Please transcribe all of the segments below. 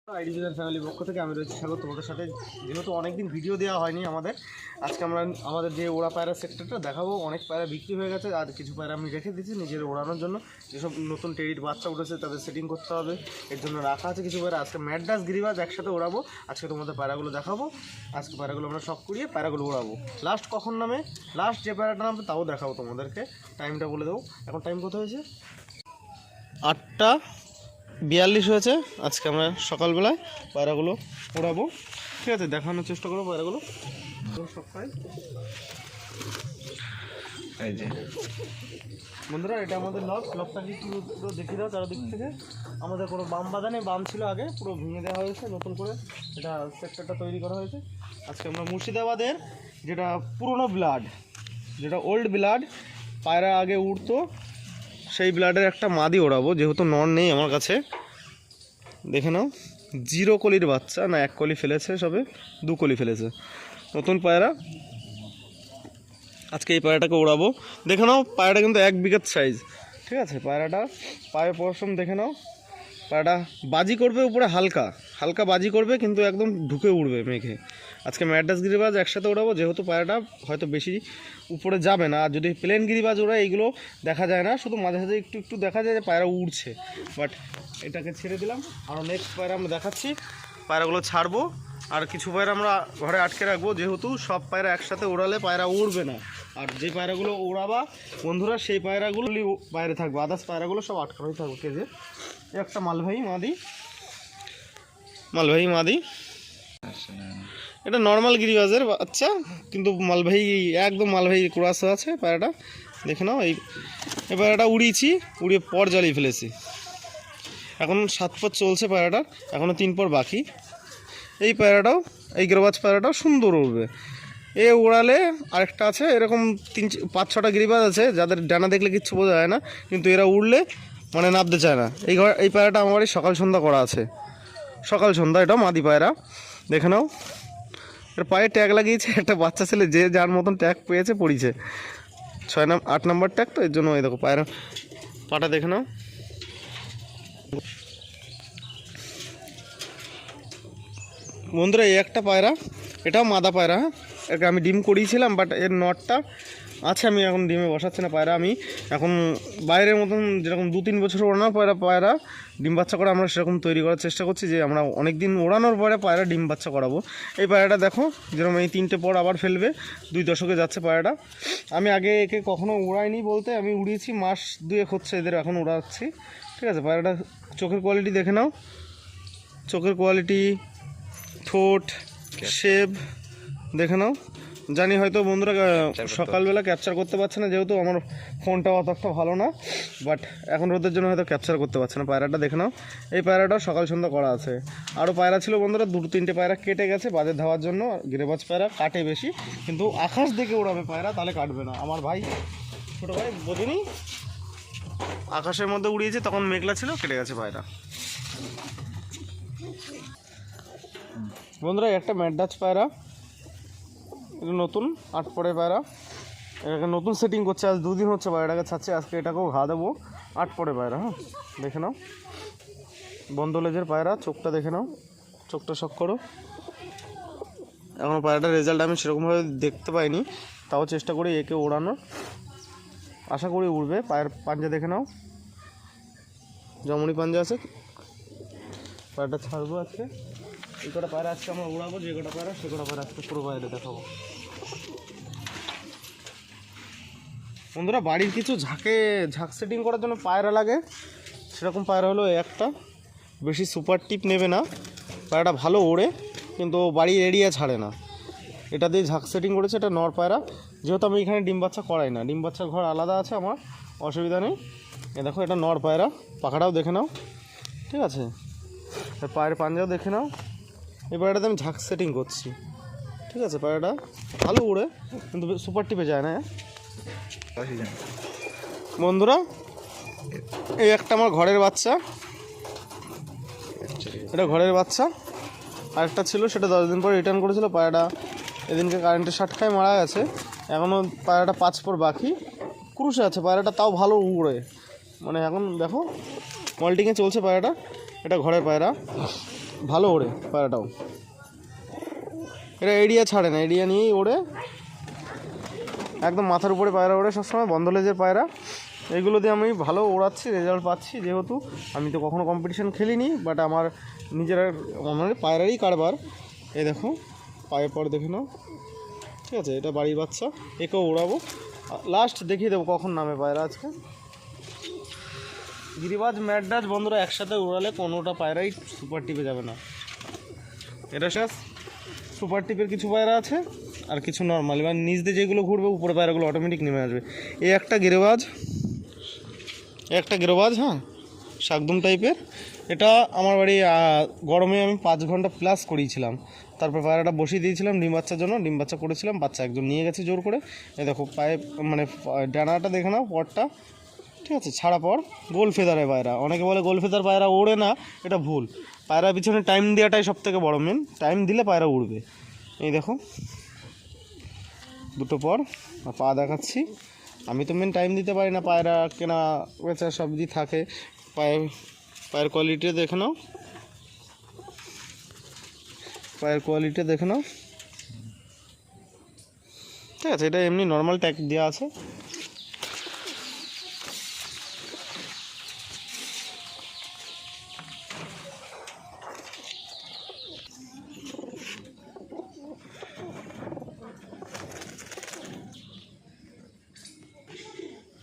আইডিভিশন ফ্যামিলির পক্ষ থেকে আমি রয়েছি স্বাগত তোমাদের সাথে। যেহেতু অনেকদিন ভিডিও দেওয়া হয়নি আজকে আমরা আমাদের যে ওড়া পায়রা সেক্টরটা দেখাবো। অনেক পায়রা বিক্রি হয়ে গেছে আর কিছু পায়রা আমি রেখে দিয়েছি নিজের ওড়ানোর জন্য। যেসব নতুন টেরির বাচ্চা উঠেছে তাদের সেটিং করতে হবে, এর জন্য রাখা আছে কিছু পায়রা। আজকে ম্যাড্রাস গিরিবাজ একসাথে ওড়াবো। আজকে তোমাদের পায়রাগুলো দেখাবো। আজকে পায়রাগুলো আমরা সব করিয়ে পায়রাগুলো ওড়াবো। লাস্ট কখন নামে, লাস্ট যে পায়রাটা নামবে তাও দেখাবো তোমাদেরকে। টাইমটা বলে দেবো। এখন টাইম কত হয়েছে? 8:42 হয়েছে। আজকে আমরা সকালবেলায় পায়রাগুলো ওড়াবো। ঠিক আছে, দেখানোর চেষ্টা করবো পায়রাগুলো সকাল। এই যে বন্ধুরা, এটা আমাদের লকটা কি পুরো দেখিয়ে দাও চারদিক থেকে। আমাদের কোনো বাম বাঁধা নেই, বাম ছিল আগে, পুরো ভেঙে দেওয়া হয়েছে, নতুন করে এটা সেক্টরটা তৈরি করা হয়েছে। আজকে আমরা মুর্শিদাবাদের যেটা পুরনো ব্লাড, যেটা ওল্ড ব্লাড পায়রা আগে উঠতো, সেই ব্লাডের একটা মাদি ওড়াবো। যেহেতু নন নেই আমার কাছে, দেখে নাও 0 কলির বাচ্চা, না 1 কলি ফেলেছে, সবে 2 কলি ফেলেছে, নতুন পায়রা। আজকে এই পায়রাটাকে ওড়াবো। দেখে নাও পায়রাটা কিন্তু 1 বিঘাত সাইজ। ঠিক আছে, পায়রাটা পায়ে পশম দেখে নাও। পায়রাটা বাজি করবে উপরে, হালকা হালকা বাজি করবে, কিন্তু একদম ঢুকে উড়বে মেঘে। আজকে ম্যাড্রাস গিরিবাজ একসাথে ওড়াবো, যেহেতু পায়রাটা হয়তো বেশি উপরে যাবে না। আর যদি প্লেন গিরিবাজ ওড়ায় এইগুলো দেখা যায় না, শুধু মাঝে মাঝে একটু একটু দেখা যায় যে পায়রা উড়ছে। বাট এটাকে ছেড়ে দিলাম, আরও নেক্সট পায়রা আমরা দেখাচ্ছি। পায়রাগুলো ছাড়বো, আর কিছু পায়রা আমরা ঘরে আটকে রাখবো, যেহেতু সব পায়রা একসাথে ওড়ালে পায়রা উড়বে না। আর যে পায়রাগুলো ওড়াবা বন্ধুরা, সেই পায়রাগুলো বাইরে থাকবে, আদার্স পায়রাগুলো সব আটকানোই থাকবে কেজে। একটা মালবাহী মাদি, এটা নর্মাল গিরিবাজের বাচ্চা, কিন্তু মালবাহী, একদম মালবাহী ক্রস আছে পায়রাটা। দেখে নাও, এই পায়রাটা উড়িয়েছি, উড়িয়ে পর জ্বালিয়ে ফেলেছি। এখন 7 পর চলছে পায়রাটা, এখনও 3 পর বাকি। এই পায়রাটাও, এই গিরিবাজ পায়রাটাও সুন্দর উড়বে। এ ওড়ালে আরেকটা আছে, এরকম 5-6টা গিরিবাজ আছে যাদের ডানা দেখলে কিচ্ছু বোঝা যায় না, কিন্তু এরা উড়লে মানে নামতে চায় না। এই পায়রাটা আমার বাড়ি সকাল সন্ধ্যা করা আছে, সকাল সন্ধ্যা। এটা মাদি পায়রা, দেখে নাও। এর পায়ে ট্যাগ লাগিয়েছে একটা বাচ্চা ছেলে, যে যার মতন ট্যাগ পেয়েছে পড়িছে। 8 নম্বর ট্যাগ, তো এর জন্য এই দেখো পায়রা পাটা দেখে নাও। বন্ধুরা, এই একটা পায়রা, এটাও মাদা পায়রা। একে আমি ডিম করিয়েছিলাম, বাট এর নটটা আছে, আমি এখন ডিমে বসাচ্ছি না পায়রা। আমি এখন বাইরের মতন যেরকম 2-3 বছর ওড়ানোর পায়রা ডিম বাচ্চা করে আমরা সেরকম তৈরি করার চেষ্টা করছি, যে আমরা অনেক দিন ওড়ানোর পরে পায়রা ডিম বাচ্চা করাবো। এই পায়রাটা দেখো, যেরকম এই 3টে পর আবার ফেলবে, 2 দশকে যাচ্ছে পায়রাটা। আমি আগে একে কখনো উড়াইনি, বলতে আমি উড়িয়েছি মাস 2 হচ্ছে এদের, এখন উড়াচ্ছি। ঠিক আছে, পায়রাটা চোখের কোয়ালিটি দেখে নাও, চোখের কোয়ালিটি, ঠোঁট, শেপ দেখে নাও। জানি হয়তো বন্ধুরা সকালবেলা ক্যাপচার করতে পারছে না, যেহেতু আমার ফোনটা অতটা ভালো না, বাট এখন রোদের জন্য হয়তো ক্যাপচার করতে পারছে না। পায়রাটা দেখে নাও, এই পায়রাটাও সকাল সন্ধ্যা করা আছে। আরও পায়রা ছিল বন্ধুরা, 2-3টে পায়রা কেটে গেছে বাজে ধাওয়ার জন্য। গিরিবাজ পায়রা কাটে বেশি, কিন্তু আকাশ দেখে ওড়াবে পায়রা, তাহলে কাটবে না। আমার ভাই, ছোটো ভাই বোঝেনি, আকাশের মধ্যে উড়িয়েছে, তখন মেঘলা ছিল, কেটে গেছে পায়রা। বন্ধুরা, একটা ম্যাড্রাস পায়রা, এটা নতুন 8 পরে পায়রা, এটাকে নতুন সেটিং করছে। আজ 2 দিন হচ্ছে পায়রাটাকে ছাড়ছে। আজকে এটাকেও ঘা দেবো। 8 পরে পায়রা, হ্যাঁ দেখে নাও, বন্ধ লেজের পায়রা। চোখটা দেখে নাও, চোখটা শক করো। এখনও পায়রাটার রেজাল্ট আমি সেরকমভাবে দেখতে পাইনি, তাও চেষ্টা করি একে ওড়ানোর, আশা করি উড়বে। পায়ের পাঞ্জা দেখে নাও, জমনি পাঞ্জা আছে। পায়রাটা ছাড়বো আজকে। এই কটা পায়রা আজকে আমরা উড়াবো, যে কটা পায়রা সে কটা পায়রা আজকে পুরো বাইরে দেখাবো। বন্ধুরা, বাড়ির কিছু ঝাঁক সেটিং করার জন্য পায়রা লাগে, সেরকম পায়রা হলো একটা। বেশি সুপার টিপ নেবে না, পায়রাটা ভালো ওড়ে, কিন্তু বাড়ির এরিয়া ছাড়ে না। এটা দিয়ে ঝাঁক সেটিং করেছে, এটা নর পায়রা। যেহেতু আমি এখানে ডিম বাচ্চা করাই না, ডিম বাচ্চার ঘর আলাদা আছে আমার, অসুবিধা নেই। এ দেখো, এটা নর পায়রা, পাখাটাও দেখে নাও। ঠিক আছে, পায়ের পাঞ্জাও দেখে নাও। এই পায়রাটাতে আমি ঝাঁক সেটিং করছি। ঠিক আছে, পায়রাটা ভালো উড়ে, কিন্তু সুপার টিপে যায় না। বন্ধুরা, এই একটা আমার ঘরের বাচ্চা, এটা ঘরের বাচ্চা। আরেকটা ছিল, সেটা 10 দিন পরে রিটার্ন করেছিল। পায়রাটা এদিনকে কারেন্টের শর্ট খায় মারা গেছে। এখনও পায়রাটা 5 পর বাকি, ক্রুশে আছে পায়রাটা, তাও ভালো উড়ে। মানে এখন দেখো মল্টিংয়ে চলছে পায়রাটা। এটা ঘরের পায়রা। ভালো ওড়ে পায়রাটাও, এটা এরিয়া ছাড়ে না, এরিয়া নিয়েই ওড়ে, একদম মাথার উপরে পায়রা ওড়ে সবসময়, বন্ধ লেজের পায়রা। এইগুলো দিয়ে আমি ভালো ওড়াচ্ছি, রেজাল্ট পাচ্ছি, যেহেতু আমি তো কখনো কম্পিটিশান খেলিনি, বাট আমার নিজের মানে পায়রারই কারবার। এই দেখো পায়ের পর দেখে নাও, ঠিক আছে, এটা বাড়ির বাচ্চা, একেও ওড়াবো, লাস্ট দেখিয়ে দেবো কখন নামে পায়রা আজকে। গিরিবাজ ম্যাডরাজ বন্ধুরা একসাথে উড়ালে কোনোটা পায়রাই সুপার টিপে যাবে না। এটা শেষ, সুপার টিপের কিছু পায়রা আছে আর কিছু নর্মাল, এবার নিচ দিয়ে যেগুলো ঘুরবে উপরে পায়রাগুলো অটোমেটিক নেমে আসবে। এই একটা গিরিবাজ, একটা গিরিবাজ, হ্যাঁ শাকদুম টাইপের। এটা আমার বাড়ি গরমে আমি 5 ঘন্টা প্লাস করিয়েছিলাম, তারপর পায়রাটা বসিয়ে দিয়েছিলাম ডিম বাচ্চার জন্য, ডিম বাচ্চা করেছিলাম, বাচ্চা একজন নিয়ে গেছে জোর করে। এই দেখো পায়ে মানে ডানাটা দেখে নাও, পরটা, ঠিক আছে, ছাড়া পর, গোল ফেদারে পায়রা। অনেকে বলে গোল ফেদার পায়রা ওড়ে না, এটা ভুল। পায়রা পিছনে টাইম দেওয়াটাই সব থেকে বড়ো মেন, টাইম দিলে পায়রা উড়বে। এই দেখো দুটো পর পা দেখাচ্ছি, আমি তো মেন টাইম দিতে পারি না, পায়রা কেনা বেচা সবজি থাকে। পায়ের কোয়ালিটি দেখে নাও, পায়ের কোয়ালিটি দেখে নাও, ঠিক আছে, এটা এমনি নর্মাল ট্যাগ দেওয়া আছে।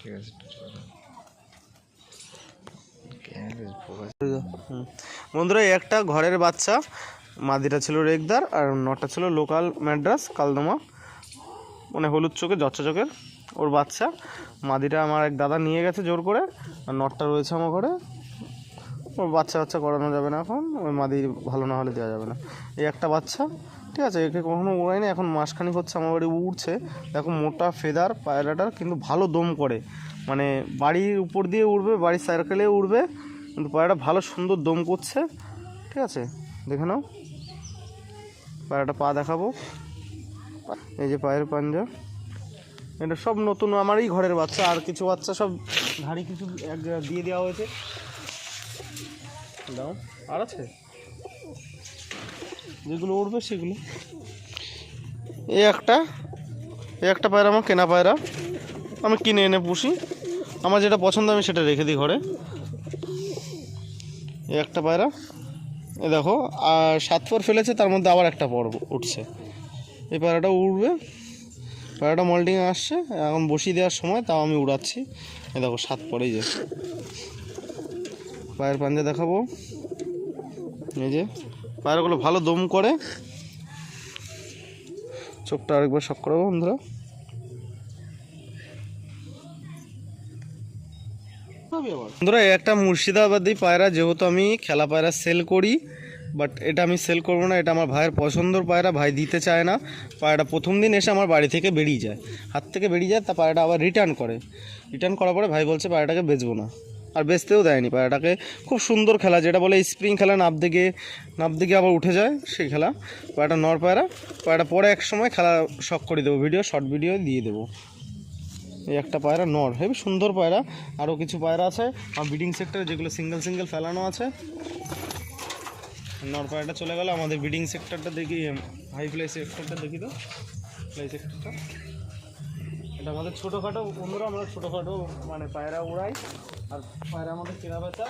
ঠিক আছে, বন্ধুরা একটা ঘরের বাচ্চা, মাদিটা ছিল রেগদার আর নটা ছিল লোকাল ম্যাড্রাস কালদমা, মানে হলুদ চোখে জচ্চা চোখের, ওর বাচ্চা। মাদিটা আমার এক দাদা নিয়ে গেছে জোর করে, আর নটটা রয়েছে আমার ঘরে। ওর বাচ্চা করানো যাবে না এখন, ওই মাদি ভালো না হলে দেওয়া যাবে না। এই একটা বাচ্চা, ঠিক আছে, একে কখনো উড়ায়নি, এখন মাসখানিক হচ্ছে আমার বাড়ি উড়ছে। দেখো মোটা ফেদার পায়রাটার, কিন্তু ভালো দম করে, মানে বাড়ির উপর দিয়ে উড়বে, বাড়ির সার্কেলে উড়বে, কিন্তু পায়রাটা ভালো সুন্দর দম করছে, ঠিক আছে, দেখে নাও। পায়রাটা পা দেখাবো, এই যে পায়ের পাঞ্জা, এটা সব নতুন আমারই ঘরের বাচ্চা, আর কিছু বাচ্চা সব ধাড়ি কিছু দিয়ে দেওয়া হয়েছে। দাও আর আছে যেগুলো উড়বে সেগুলো। এই একটা পায়রা আমার কেনা পায়রা, আমি কিনে এনে পুষি, আমার যেটা পছন্দ আমি সেটা রেখে দিই ঘরে। এই একটা পায়রা, এ দেখো, আর 7 পর ফেলেছে, তার মধ্যে আবার একটা পর উঠছে। এই পায়রাটা উড়বে, পায়রাটা মল্টিংয়ে আসছে, এখন বসিয়ে দেওয়ার সময়, তাও আমি উড়াচ্ছি। এ দেখো 7 পরেই যে পায়ের পাঞ্জা দেখাবো, এই যে পায়রাগুলো ভালো দম করে। চোখটা আরেকবার শক করাবো বন্ধুরা, বন্ধুরা একটা মুর্শিদাবাদী পায়রা, যেহেতু আমি খেলা পায়রা সেল করি, বাট এটা আমি সেল করবো না, এটা আমার ভাইয়ের পছন্দর পায়রা, ভাই দিতে চায় না। পায়রাটা প্রথম দিন এসে আমার বাড়ি থেকে বেরিয়ে যায়, হাত থেকে বেরিয়ে যায়, তা পায়রাটা আবার রিটার্ন করার পরে ভাই বলছে পায়রাটাকে বেচবো না, আর বেচতেও দেয়নি। পায়রাটাকে খুব সুন্দর খেলা, যেটা বলে স্প্রিং খেলা, নাপ দিকে আবার উঠে যায় সেই খেলা। পায়রাটা নর পায়রা পরে এক সময় খেলা শখ করে দেবো, শর্ট ভিডিও দিয়ে দেবো। এই একটা পায়রা নর, হেবি সুন্দর পায়রা। আরও কিছু পায়রা আছে আমার ব্রিডিং সেক্টরে, যেগুলো সিঙ্গেল ফেলানো আছে। নর পায়রাটা চলে গেল, আমাদের ব্রিডিং সেক্টরটা দেখি, হাই ফ্লাই সেক্টরটা দেখি, তো ফ্লাই সেক্টরটা, এটা আমাদের ছোটোখাটো বন্ধুরা, আমরা ছোটোখাটো মানে পায়রা উড়াই, আর পায়রা আমাদের কেনা বেচা।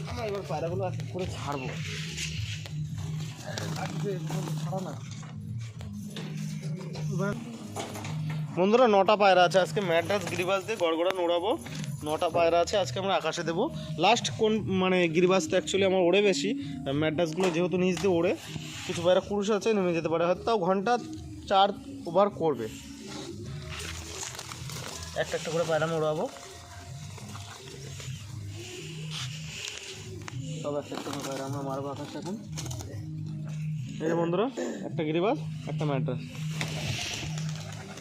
আমরা এবার পায়রাগুলো এক করে ছাড়বো, ছাড়া না বন্ধুরা। 9টা পায়রা আছে আজকে, ম্যাড্রাস গিরিবাজ দিয়ে গড়গড়া নোড়াবো। 9টা পায়রা আছে আজকে, আমরা আকাশে দেবো। লাস্ট কোন মানে গিরিবাজটা অ্যাকচুয়ালি আমার ওড়ে বেশি, ম্যাড্রাসগুলো যেহেতু নিচ দিয়ে ওড়ে, কিছু পায়রা কুরুশ আছে নেমে যেতে পারে, হয়তো তাও ঘন্টা 4 ওভার করবে। একটা করে পায়রা ওড়াবো, সব একটা করে পায়রা আমরা মারবো আকাশে এখন। এই যে বন্ধুরা, একটা গিরিবাজ, একটা ম্যাড্রাস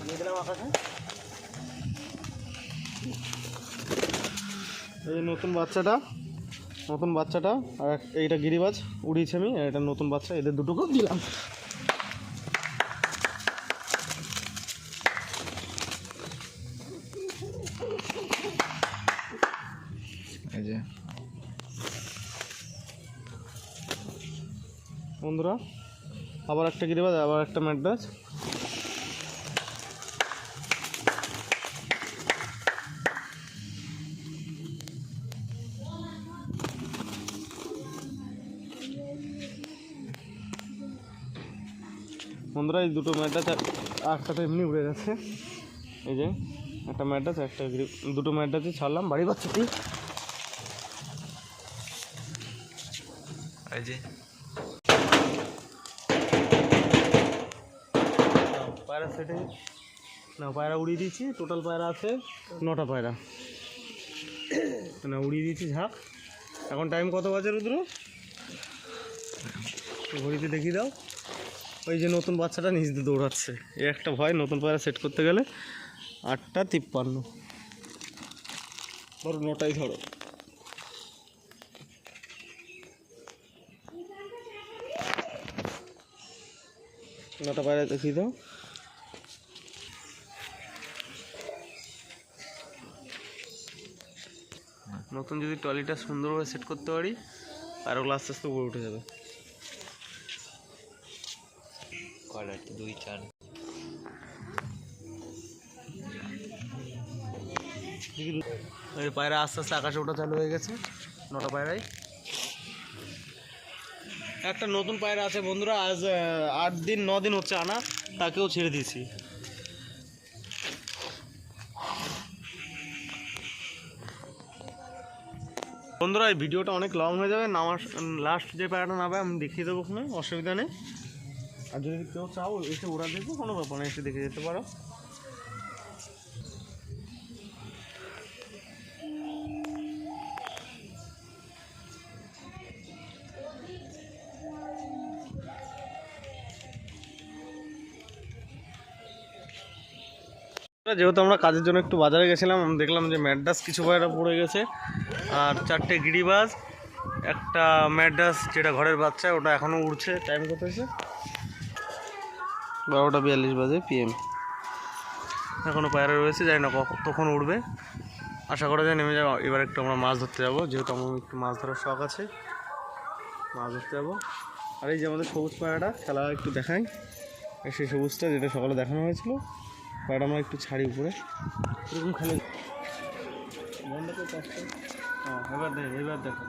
দিয়ে দিলাম আকাশে। এই নতুন বাচ্চাটা আর এইটা গিরিবাজ উড়িয়েছি আমি, এটা নতুন বাচ্চা, এদের দুটোকে দিলাম। এই যে বন্ধুরা, আবার একটা গিরিবাজ, আবার একটা ম্যাড্রাস। বন্ধুরা এই দুটো ম্যাড্রাস একটা তো এমনি উড়ে গেছে। এই যে একটা ম্যাড্রাস, একটা দুটো ম্যাড্রাসই ছাড়লাম বাড়ি বাচ্চাটি। এই যে পায়রা সেটে না, পায়রা উড়িয়ে দিয়েছি। টোটাল পায়রা আছে 9টা পায়রা না, উড়িয়ে দিয়েছি ঝাঁক। এখন টাইম কত বাজে রুদ্র? ঘড়িতে দেখিয়ে দাও। ওই যে নতুন বাচ্চাটা নিচ দিয়ে দৌড়াচ্ছে, এই একটা ভয় নতুন পায়রা সেট করতে গেলে। 8টা 53, ধরো 9টাই ধরো। নটা পায়রা দেখিয়ে দাও। নতুন যদি ট্রলিটা সুন্দরভাবে সেট করতে পারি, পায়রাগুলো আস্তে আস্তে উপরে উঠে যাবে। পায়রা আস্তে আস্তে আকাশে ওঠা চালু হয়ে গেছে। 9টা পায়রাই। একটা নতুন পায়রা আছে বন্ধুরা, আজ 8 দিন 9 দিন হচ্ছে আনা, তাকেও ছেড়ে দিয়েছি। বন্ধুরা এই ভিডিওটা অনেক লং হয়ে যাবে, নামার লাস্ট যে পায়রাটা নামবে আমি দেখিয়ে দেবো, কোনো অসুবিধা নেই। আর যদি কেউ চাও এসে ওরা দেখবো, কোনো ব্যাপার না, এসে দেখে যেতে পারো। যেহেতু আমরা কাজের জন্য একটু বাজারে গেছিলাম, আমি দেখলাম যে ম্যাড্রাস কিছু পায়রা পড়ে গেছে, আর 4টে গিরিবাজ, একটা ম্যাড্রাস যেটা ঘরের বাচ্চা, ওটা এখনও উড়ছে। টাইম কত হয়েছে? 12টা 42 বাজে PM। এখনও পায়রা রয়েছে, জানি না তখন উঠবে। আশা করা যায় নেমে যাবো। এবার একটু আমরা মাছ ধরতে যাবো, যেহেতু আমার একটু মাছ ধরার শখ আছে, মাছ ধরতে যাবো। আর এই যে আমাদের সবুজ পায়রাটা খেলা একটু দেখাই, সেই সবুজটা যেটা সকালে দেখানো হয়েছিল, পায়রাটা আমরা একটু ছাড়ি উপরে, এরকম খেলে। হ্যাঁ, এবার দেখো